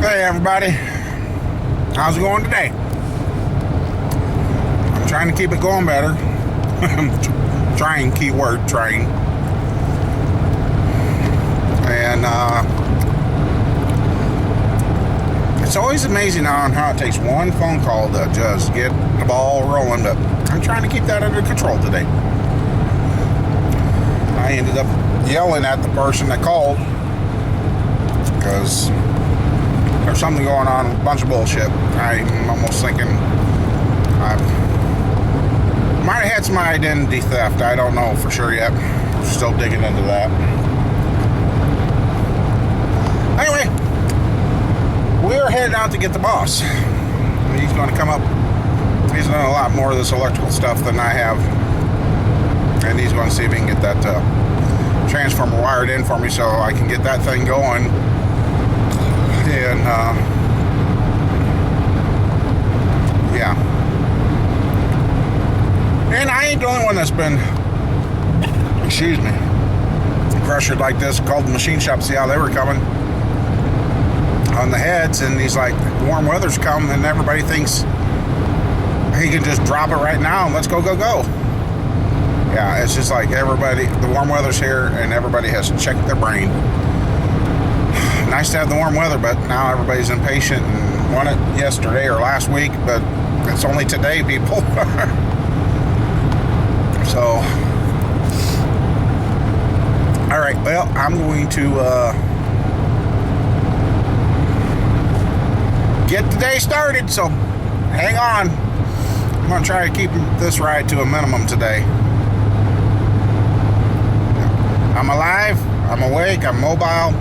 Hey everybody, how's it going today? I'm trying to keep it going better. Trying, keyword, trying. And it's always amazing on how it takes one phone call to just get the ball rolling, but I'm trying to keep that under control today. I ended up yelling at the person that called because there's something going on, a bunch of bullshit. I'm almost thinking I might have had some identity theft. I don't know for sure yet. Still digging into that. Anyway, we're heading out to get the boss. He's going to come up. He's done a lot more of this electrical stuff than I have. And he's going to see if he can get that transformer wired in for me so I can get that thing going. And yeah, and I ain't the only one that's been, excuse me, pressured like this. Called the machine shop to see how they were coming on the heads, and he's like, warm weather's come and everybody thinks he can just drop it right now and let's go. Yeah, it's just like everybody, the warm weather's here and everybody has checked their brain. Nice to have the warm weather, but now everybody's impatient and want it yesterday or last week, but it's only today, people. So, all right, well, I'm going to get the day started, so hang on. I'm going to try to keep this ride to a minimum today. I'm alive, I'm awake, I'm mobile.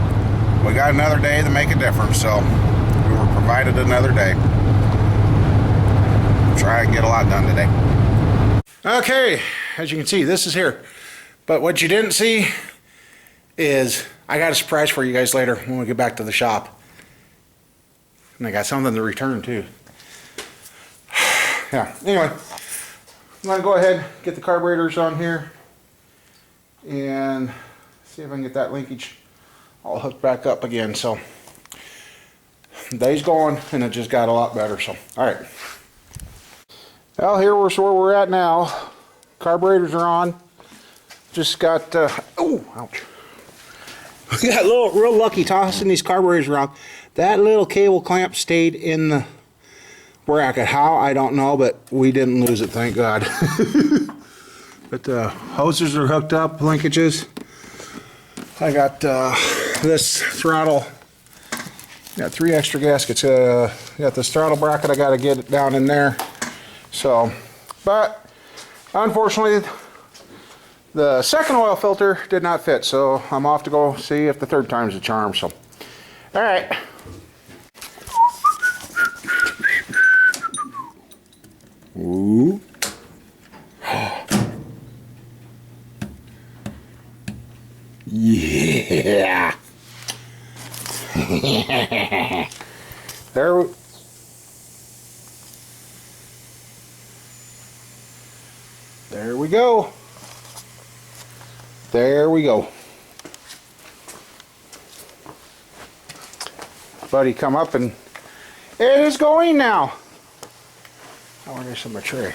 We got another day to make a difference, so we were provided another day. Try and get a lot done today. Okay, as you can see, this is here. But what you didn't see is I got a surprise for you guys later when we get back to the shop. And I got something to return too. Yeah, anyway, I'm going to go ahead and get the carburetors on here and see if I can get that linkage all hooked back up again. So the day's going and it just got a lot better. So all right, well, here we're where we're at now. Carburetors are on. Just got oh, ouch. We got a little real lucky tossing these carburetors around. That little cable clamp stayed in the bracket. How, I don't know, but we didn't lose it, thank God. But the hoses are hooked up, linkages. I got this throttle. Got 3 extra gaskets. Got this throttle bracket. I got to get it down in there. So, but unfortunately, the second oil filter did not fit. So I'm off to go see if the third time's a charm. So, all right. Ooh. Yeah. There we go. There we go. Buddy, come up and it is going now. I wonder if there's some tray.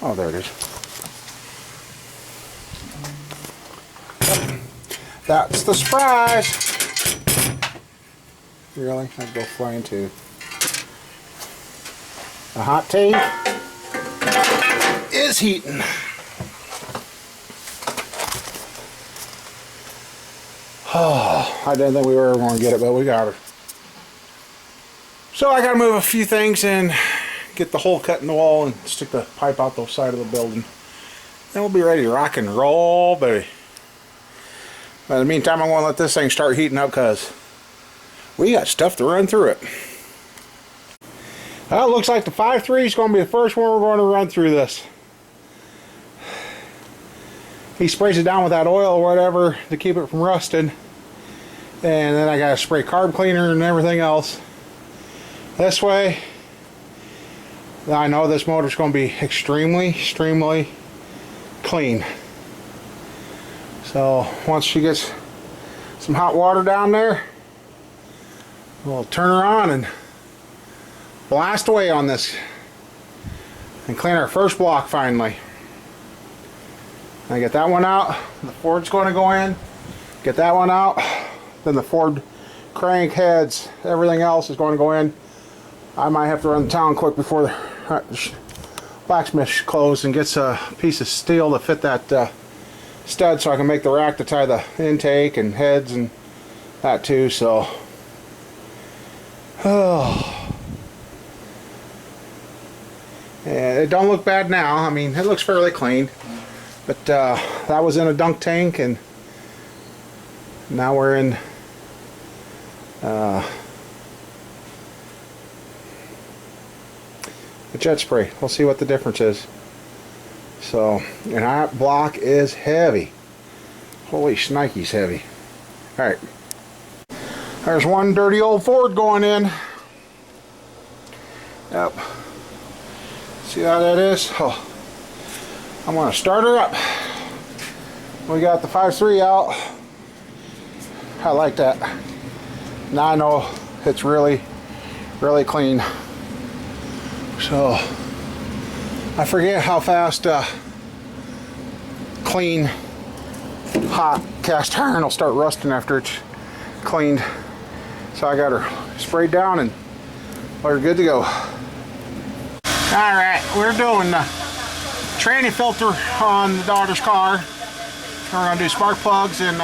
Oh, there it is. That's the surprise. Really? I'd go flying too. The hot tape is heating. Oh, I didn't think we were ever going to get it, but we got her. So I got to move a few things and get the hole cut in the wall and stick the pipe out the side of the building. Then we'll be ready to rock and roll, baby. But in the meantime, I'm going to let this thing start heating up because we got stuff to run through it. Well, it looks like the 5.3 is going to be the first one we're going to run through this. He sprays it down with that oil or whatever to keep it from rusting. And then I got to spray carb cleaner and everything else. This way, I know this motor's going to be extremely clean. So once she gets some hot water down there, We'll turn her on and blast away on this and clean our first block finally. I get that one out, the Ford's going to go in, get that one out, then the Ford crank heads, everything else is going to go in. I might have to run to town quick before the blacksmith closes and gets a piece of steel to fit that stud so I can make the rack to tie the intake and heads and that too. So and it don't look bad now. I mean, it looks fairly clean, but that was in a dunk tank, and now we're in a jet spray. We'll see what the difference is. So, and that block is heavy. Holy shnikes, heavy. Alright. There's one dirty old Ford going in. Yep. See how that is? Oh. I'm going to start her up. We got the 5.3 out. I like that. Now I know it's really, really clean. So, I forget how fast clean, hot cast iron will start rusting after it's cleaned. So I got her sprayed down and we're good to go. Alright, we're doing the tranny filter on the daughter's car. We're going to do spark plugs and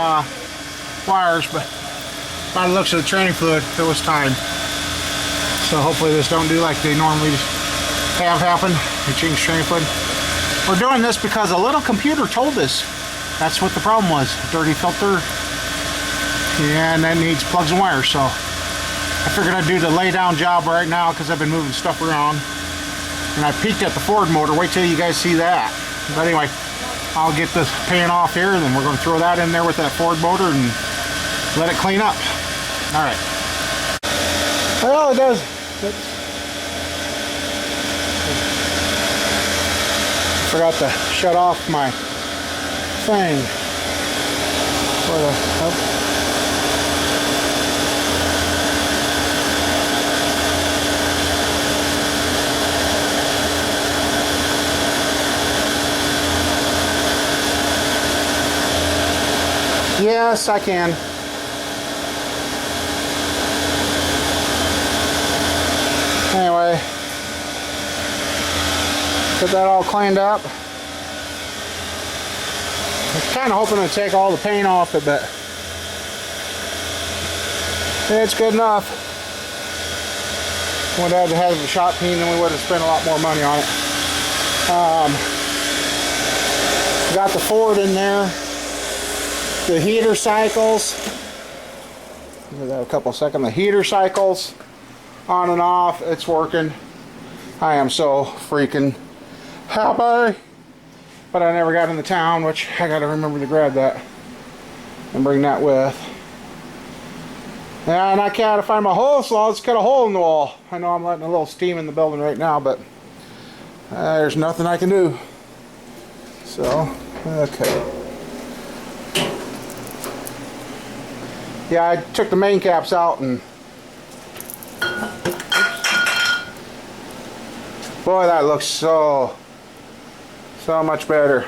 wires, but by the looks of the tranny fluid, it was time. So hopefully this don't do like they normally have happen. They change tranny fluid. We're doing this because a little computer told us that's what the problem was. Dirty filter, and that needs plugs and wires. So I figured I'd do the lay down job right now because I've been moving stuff around. And I peeked at the Ford motor. Wait till you guys see that. But anyway, I'll get this pan off here, and then we're going to throw that in there with that Ford motor and let it clean up. All right. Well, it does. Forgot to shut off my thing. Yes, I can. Anyway, get that all cleaned up. I was kind of hoping to take all the paint off it, but it's good enough. Would have to have the shot peen, and we would have spent a lot more money on it. Got the Ford in there. The heater cycles, give that a couple seconds. The heater cycles on and off, it's working. I am so freaking happy, but I never got into town, which I gotta remember to grab that and bring that with. And I can't find my hole, so I'll just cut a hole in the wall. I know I'm letting a little steam in the building right now, but there's nothing I can do. So, okay. Yeah, I took the main caps out, and boy, that looks so much better.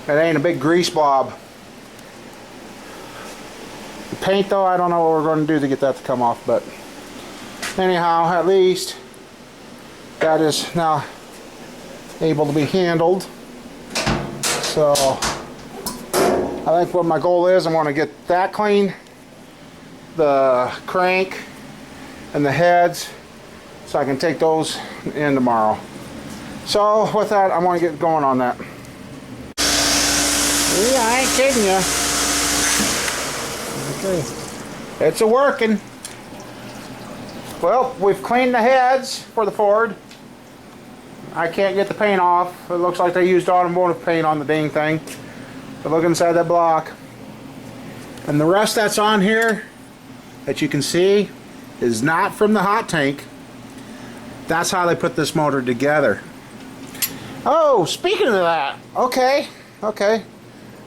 It ain't a big grease blob. The paint though, I don't know what we're going to do to get that to come off, but anyhow, at least that is now able to be handled. So I think what my goal is, I want to get that clean, the crank and the heads, so I can take those in tomorrow. So with that, I want to get going on that. Yeah, I ain't kidding you. Okay, it's a working. Well, we've cleaned the heads for the Ford. I can't get the paint off. It looks like they used automotive paint on the dang thing. But look inside that block. And the rest that's on here that you can see is not from the hot tank. That's how they put this motor together. Oh, speaking of that, okay,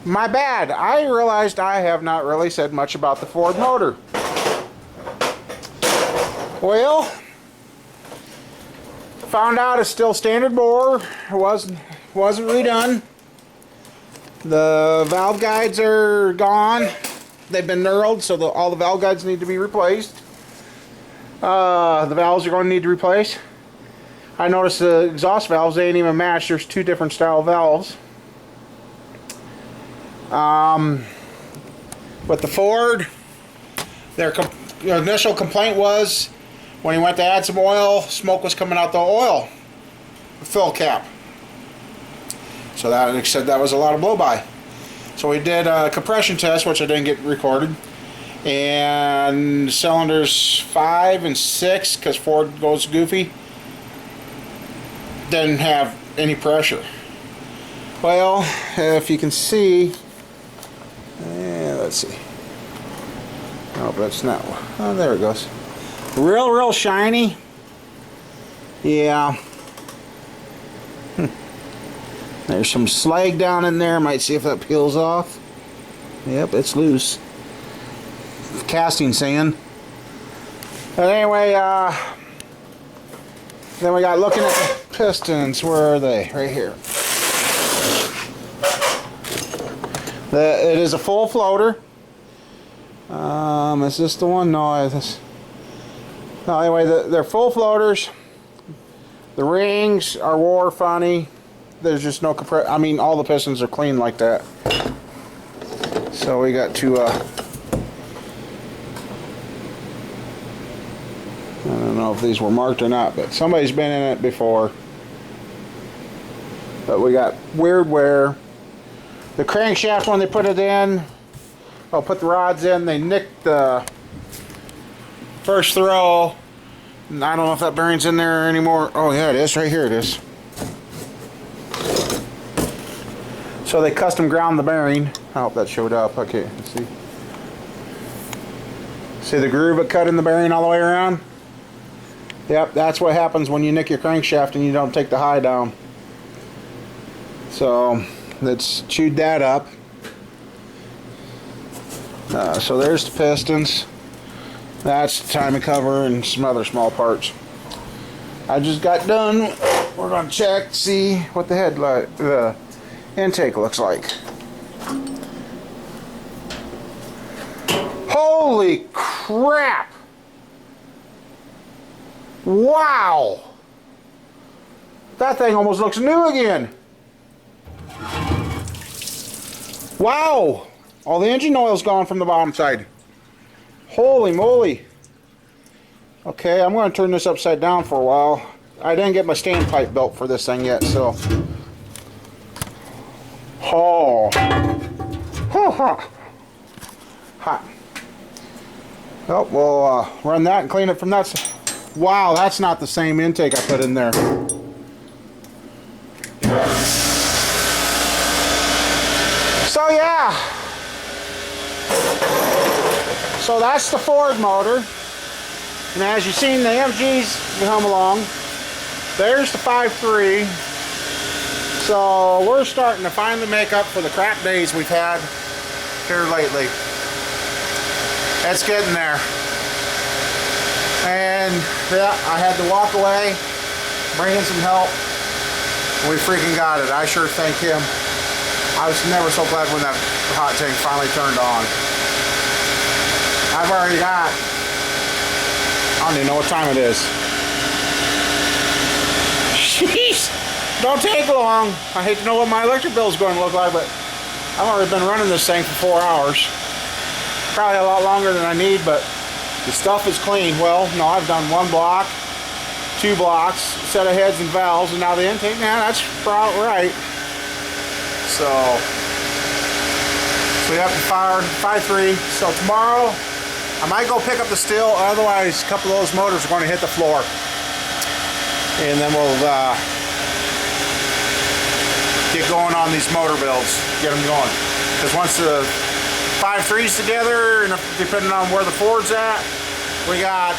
my bad. I realized I have not really said much about the Ford motor. Well, found out it's still standard bore. It wasn't redone. The valve guides are gone. They've been knurled, so all the valve guides need to be replaced. The valves are going to need to replace. I noticed the exhaust valves, they ain't even matched. There's two different style valves. With the Ford, their initial complaint was when he went to add some oil, smoke was coming out the oil fill cap. So that, it said that was a lot of blow-by. So we did a compression test, which I didn't get recorded. And cylinders 5 and 6, because Ford goes goofy, didn't have any pressure. Well, if you can see, let's see. Oh, but it's not. Oh, there it goes. Real shiny. Yeah. There's some slag down in there. Might see if that peels off. Yep, it's loose. Casting sand. But anyway, then we got looking at the pistons. Where are they? Right here. It is a full floater. Is this the one? No, no, anyway, they're full floaters. The rings are wore funny. There's just no compressor. I mean, all the pistons are clean like that. So we got to, I don't know if these were marked or not, but somebody's been in it before. But we got weird wear. The crankshaft, when they put it in, put the rods in, they nicked the first throw. And I don't know if that bearing's in there anymore. Oh yeah, it is. Right here it is. So they custom ground the bearing. I hope that showed up. Okay, let's see. See the groove it cut in the bearing all the way around? Yep, that's what happens when you nick your crankshaft and you don't take the high down. So let's chewed that up. So there's the pistons. That's the timing cover and some other small parts. I just got done. We're gonna check, see what the headlight, the intake looks like. Holy crap! Wow! That thing almost looks new again. Wow! All the engine oil's gone from the bottom side. Holy moly. Okay, I'm going to turn this upside down for a while. I didn't get my standpipe built for this thing yet, so. Oh. Hot. Hot. Oh, we'll run that and clean it from that side. Wow, that's not the same intake I put in there. So yeah. So that's the Ford motor. And as you've seen, the MGs come along. There's the 5.3. So we're starting to finally make up for the crap days we've had here lately. It's getting there. And yeah, I had to walk away, bring in some help. We freaking got it. I sure thank him. I was never so glad when that hot tank finally turned on. I've already got, I don't even know what time it is. Jeez, don't take long. I hate to know what my electric bill is going to look like, but I've already been running this thing for 4 hours. Probably a lot longer than I need, but the stuff is clean. Well, no, I've done 1 block, 2 blocks, set of heads and valves, and now the intake. Nah, that's about right. So we have to fire 5.3. So tomorrow, I might go pick up the steel. Otherwise, a couple of those motors are going to hit the floor, and then we'll get going on these motor builds, get them going. Because once the 5.3's together, and depending on where the Ford's at, we got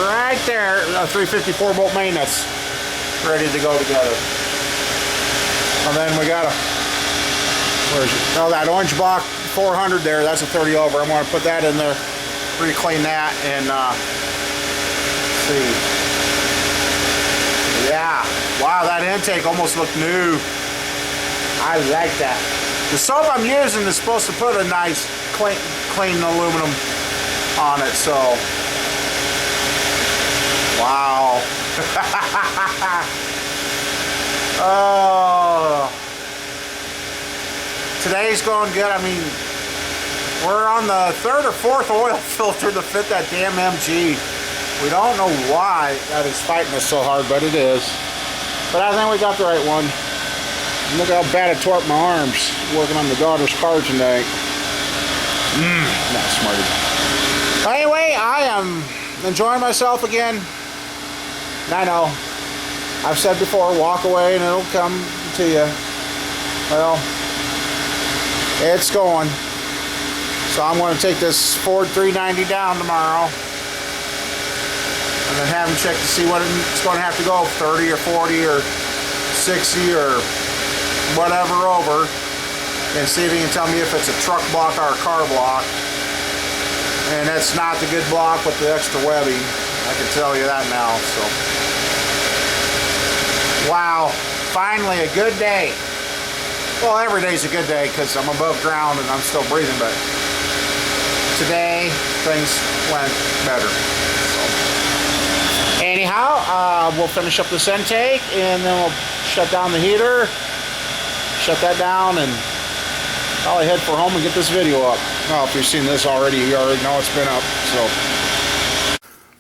right there a 354 volt main that's ready to go together. And then we got a, where is it? Oh, that orange block 400 there. That's a 30 over. I'm going to put that in there, reclean that, and see. Yeah, wow, that intake almost looked new. I like that. The soap I'm using is supposed to put a nice clean aluminum on it, so wow. Oh, today's going good. I mean, we're on the 3rd or 4th oil filter to fit that damn MG. We don't know why that is fighting us so hard, but it is. But I think we got the right one. Look how bad I torqued my arms working on the daughter's car tonight. Not smarty. Anyway, I am enjoying myself again. I know. I've said before, walk away and it'll come to you. Well, it's going. So I'm going to take this Ford 390 down tomorrow. And then have him check to see what it's going to have to go, 30 or 40 or 60 or whatever over. And see if he can tell me if it's a truck block or a car block. And that's not the good block with the extra webbing. I can tell you that now. So, wow, finally a good day. Well, every day's a good day because I'm above ground and I'm still breathing, but today things went better. So, anyhow, we'll finish up this intake and then we'll shut down the heater, shut that down, and probably head for home and get this video up. Well, if you've seen this already, you already know it's been up. So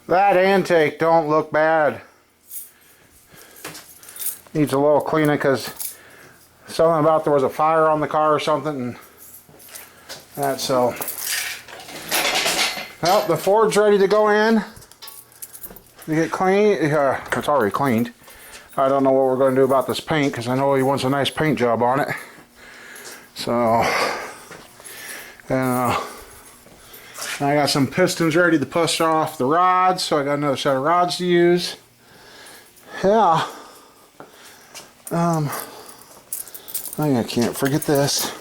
that intake don't look bad. Needs a little cleaning because something about there was a fire on the car or something. And that, so, well, the Ford's ready to go in to get clean. It's already cleaned. I don't know what we're going to do about this paint because I know he wants a nice paint job on it. So, I got some pistons ready to push off the rods, so I got another set of rods to use. Yeah. I can't forget this.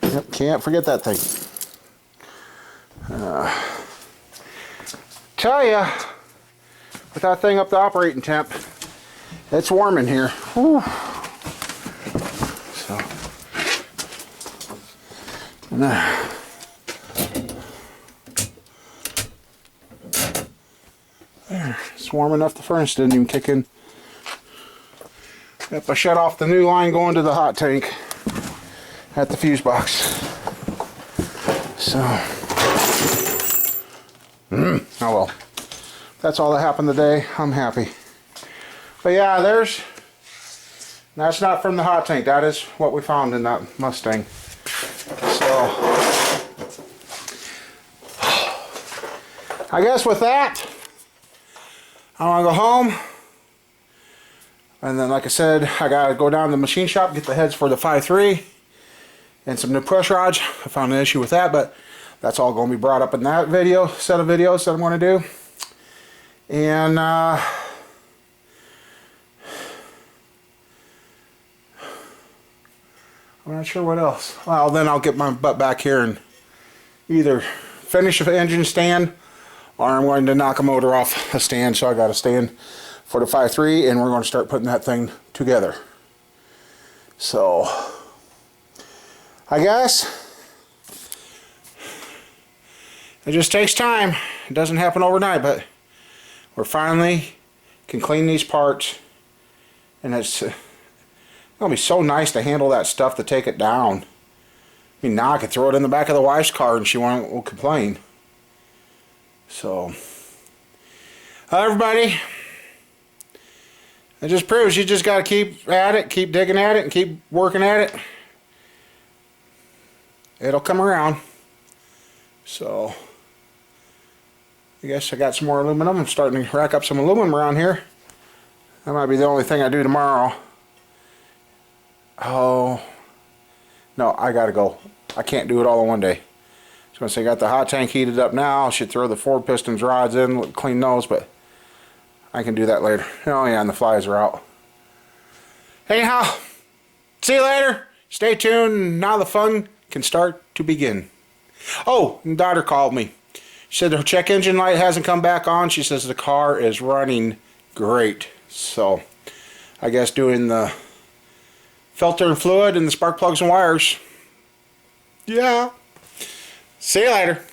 Yep, can't forget that thing. Tell ya, with that thing up to operating temp, it's warm in here. Whew. So, there, it's warm enough the furnace didn't even kick in. Yep, I shut off the new line going to the hot tank at the fuse box. So, oh well. That's all that happened today. I'm happy. But yeah, that's not from the hot tank. That is what we found in that Mustang. So, I guess with that, I want to go home. And then, like I said, I got to go down to the machine shop, get the heads for the 5.3 and some new push rods. I found an issue with that, but that's all going to be brought up in that video, set of videos that I'm going to do. And I'm not sure what else. Well, then I'll get my butt back here and either finish the engine stand or I'm going to knock a motor off a stand. So I got a stand for the 5.3 and we're going to start putting that thing together. So I guess it just takes time. It doesn't happen overnight, but we're finally can clean these parts, and it's gonna be so nice to handle that stuff to take it down. I mean, now I could throw it in the back of the wife's car and she won't complain. So everybody, it just proves you just got to keep at it, keep digging at it, and keep working at it. It'll come around. So, I guess I got some more aluminum. I'm starting to rack up some aluminum around here. That might be the only thing I do tomorrow. Oh, no, I got to go. I can't do it all in one day. I was going to say, I got the hot tank heated up now. I should throw the Ford pistons rods in, clean those, but I can do that later. Oh yeah, and the flies are out. Anyhow, see you later. Stay tuned. Now the fun can start to begin. Oh, and daughter called me. She said her check engine light hasn't come back on. She says the car is running great. So I guess doing the filter and fluid and the spark plugs and wires. Yeah. See you later.